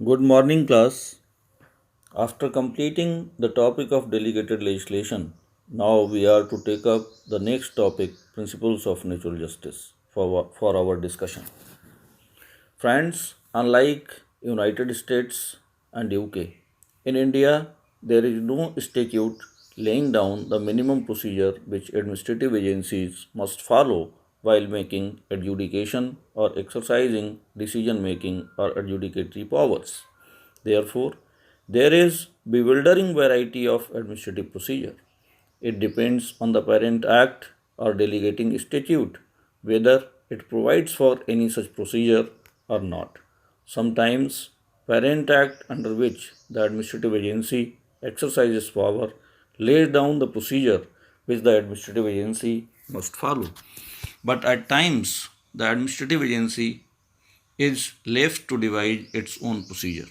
Good morning, class. After completing the topic of delegated legislation, now we are to take up the next topic, principles of natural justice, for our discussion. Friends, unlike United States and UK, in India there is no statute laying down the minimum procedure which administrative agencies must follow while making adjudication or exercising decision making or adjudicatory powers. Therefore, there is bewildering variety of administrative procedure. It depends on the parent act or delegating statute whether it provides for any such procedure or not. Sometimes parent act under which the administrative agency exercises power lays down the procedure which the administrative agency must follow. But at times the administrative agency is left to devise its own procedure.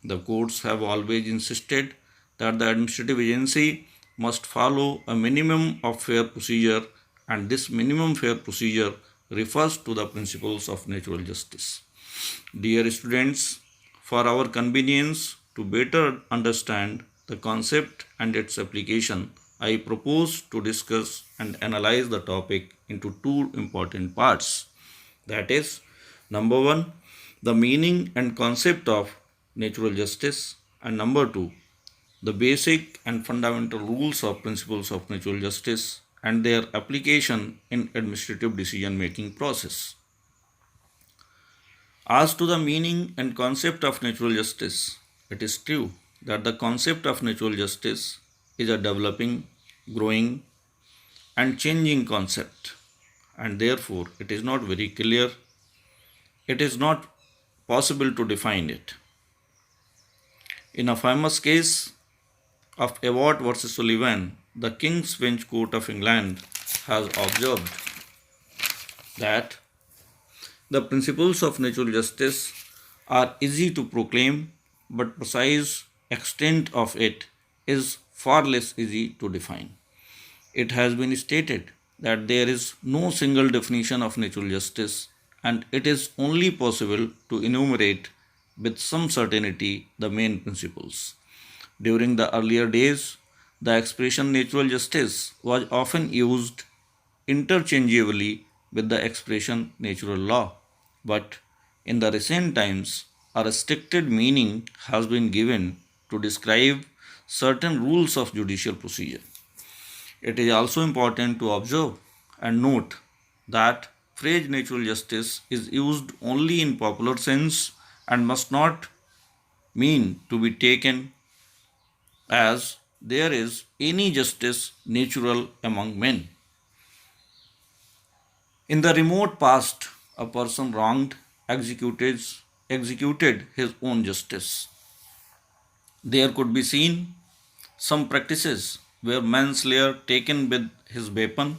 The courts have always insisted that the administrative agency must follow a minimum of fair procedure, and this minimum fair procedure refers to the principles of natural justice. Dear students, for our convenience to better understand the concept and its application, I propose to discuss and analyze the topic into two important parts. That is, number one, the meaning and concept of natural justice, and number two, the basic and fundamental rules of principles of natural justice and their application in administrative decision making process. As to the meaning and concept of natural justice, it is true that the concept of natural justice is a developing, growing, and changing concept, and therefore it is not very clear. It is not possible to define it. In a famous case of Abbott versus Sullivan, the King's Bench Court of England has observed that the principles of natural justice are easy to proclaim, but precise extent of it is far less easy to define. It has been stated that there is no single definition of natural justice, and it is only possible to enumerate with some certainty the main principles. During the earlier days, the expression natural justice was often used interchangeably with the expression natural law, but in the recent times, a restricted meaning has been given to describe certain rules of judicial procedure. It is also important to observe and note that phrase natural justice is used only in popular sense and must not mean to be taken as there is any justice natural among men. In the remote past, a person wronged executed his own justice. There could be seen some practices where manslayer taken with his weapon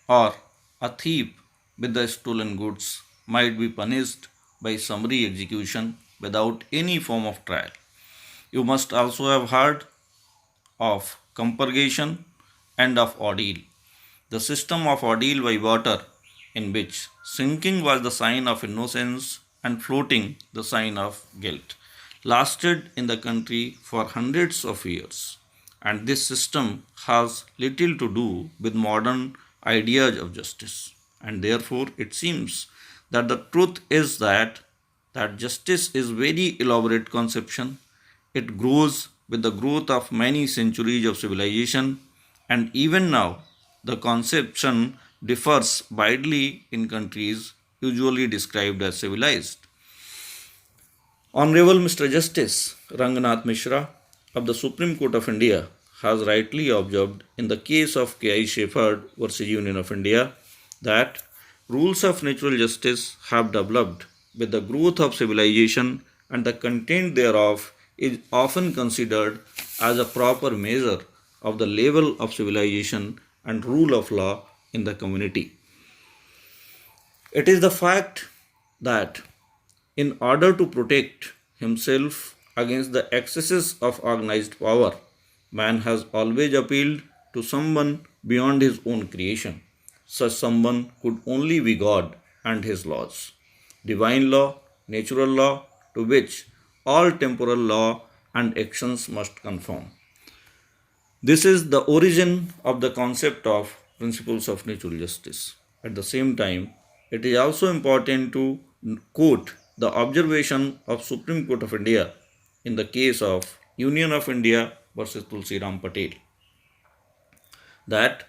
or a thief with the stolen goods might be punished by summary execution without any form of trial. You must also have heard of compurgation and of ordeal. The system of ordeal by water, in which sinking was the sign of innocence and floating the sign of guilt, lasted in the country for hundreds of years. And this system has little to do with modern ideas of justice. And therefore, it seems that the truth is that justice is very elaborate conception. It grows with the growth of many centuries of civilization, and even now the conception differs widely in countries usually described as civilized. Honorable Mr. Justice Ranganath Mishra of the Supreme Court of India has rightly observed in the case of K.I. Shepherd versus Union of India that rules of natural justice have developed with the growth of civilization, and the content thereof is often considered as a proper measure of the level of civilization and rule of law in the community. It is the fact that in order to protect himself against the excesses of organized power, man has always appealed to someone beyond his own creation. Such someone could only be God and his laws. Divine law, natural law, to which all temporal law and actions must conform. This is the origin of the concept of principles of natural justice. At the same time, it is also important to quote the observation of Supreme Court of India in the case of Union of India versus Tulsi Ram Patel, that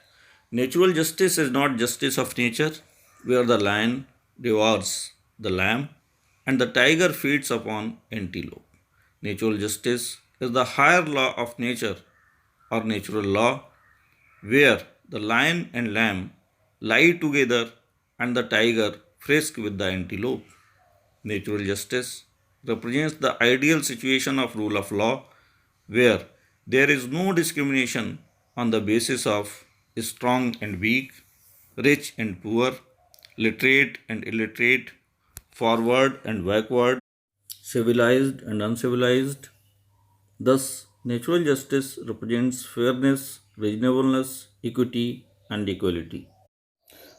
natural justice is not justice of nature, where the lion devours the lamb and the tiger feeds upon antelope. Natural justice is the higher law of nature or natural law, where the lion and lamb lie together and the tiger frisk with the antelope. Natural justice represents the ideal situation of rule of law, where there is no discrimination on the basis of strong and weak, rich and poor, literate and illiterate, forward and backward, civilized and uncivilized. Thus, natural justice represents fairness, reasonableness, equity, and equality.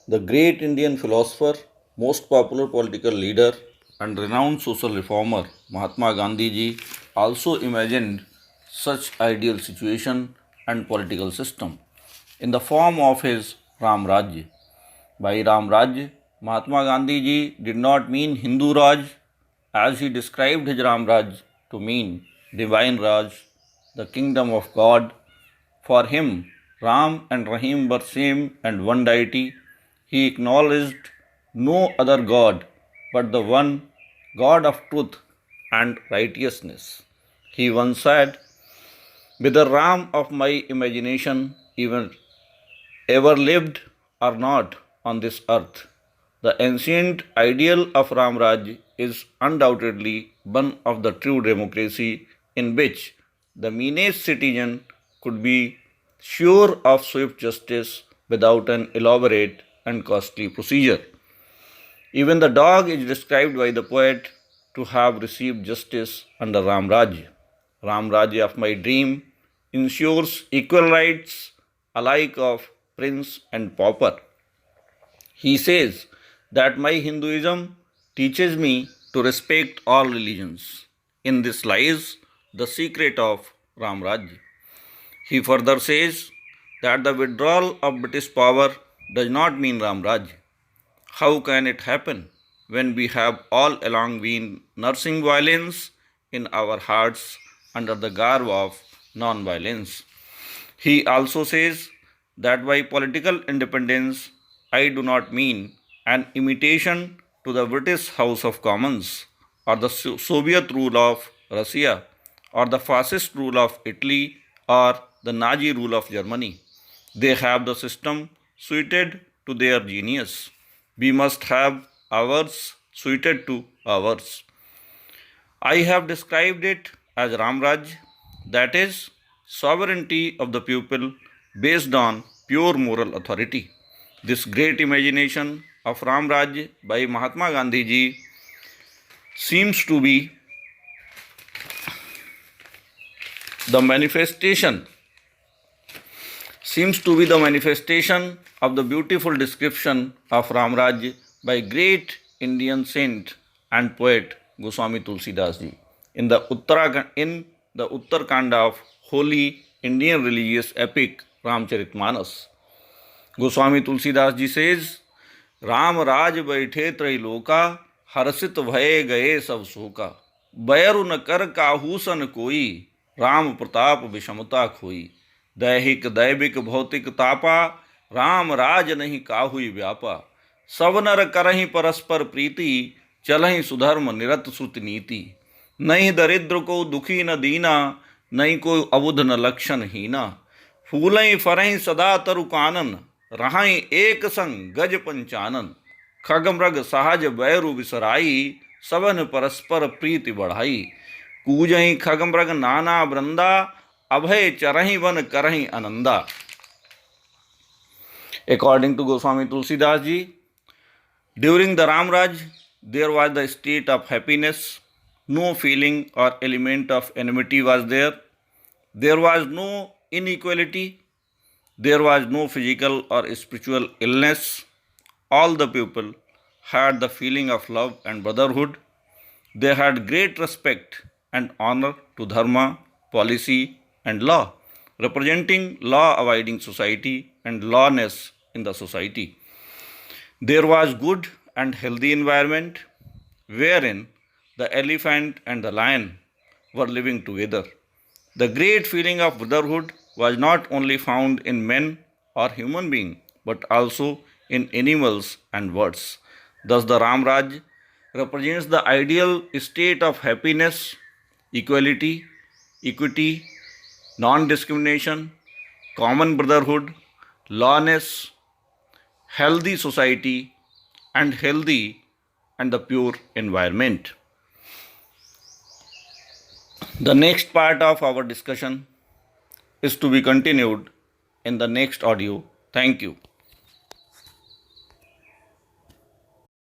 The great Indian philosopher, most popular political leader, and renowned social reformer Mahatma Gandhi ji also imagined such ideal situation and political system in the form of his Ram Rajya. By Ram Rajya, Mahatma Gandhi ji did not mean Hindu Raj, as he described his Ram Raj to mean divine Raj, the kingdom of God. For him, Ram and Rahim were same and one deity. He acknowledged no other God but the one God of truth and righteousness. He once said, whether Ram of my imagination even ever lived or not on this earth, the ancient ideal of Ram Raj is undoubtedly one of the true democracy in which the meanest citizen could be sure of swift justice without an elaborate and costly procedure. Even the dog is described by the poet to have received justice under Ram Rajya. Ram Rajya of my dream ensures equal rights alike of prince and pauper. He says that my Hinduism teaches me to respect all religions. In this lies the secret of Ram Rajya. He further says that the withdrawal of British power does not mean Ram Raj. How can it happen when we have all along been nursing violence in our hearts under the garb of non-violence? He also says that by political independence I do not mean an imitation to the British House of Commons or the Soviet rule of Russia or the fascist rule of Italy or the Nazi rule of Germany. They have the system suited to their genius. We must have ours suited to ours. I have described it as Ram Raj, that is, sovereignty of the people based on pure moral authority. This great imagination of Ram Raj by Mahatma Gandhi ji seems to be the manifestation of the beautiful description of Ram Raj by great Indian saint and poet Goswami Tulsidas ji in the Uttarkanda of holy Indian religious epic Ramcharitmanas. Goswami Tulsidas ji says, Ram राज बैठे त्रैलोका, हर्षित भये गए सब शोका, बैरु न कर काहूसन कोई, राम प्रताप विषमता खोई, दैहिक दैविक भौतिक तापा, राम राज नहीं काहुई व्यापा, सब नर करहि परस्पर प्रीति, चलहि सुधर्म निरत श्रुति नीति, नहीं दरिद्र को दुखी न दीना, नहीं कोई अबुध न लक्षण हीना, फूलहि फरहि सदा तरु कानन, रहाई एक संग गज पंचानन, खग मृग सहज बैरु विसराई, सबन परस्पर प्रीति बढ़ाई, कूजहि खग मृग नाना वृंदा, अभय चरहि वन करहि Ananda. According to Goswami Tulsidas ji, during the Ram Raj, there was the state of happiness. No feeling or element of enmity was there. There was no inequality. There was no physical or spiritual illness. All the people had the feeling of love and brotherhood. They had great respect and honor to dharma, policy, and law, representing law abiding society and lawness in the society. There was good and healthy environment wherein the elephant and the lion were living together. The great feeling of brotherhood was not only found in men or human beings, but also in animals and birds. Thus, the Ramraj represents the ideal state of happiness, equity, non discrimination, common brotherhood, lawness, healthy society, and healthy and the pure environment. The next part of our discussion is to be continued in the next audio. Thank you.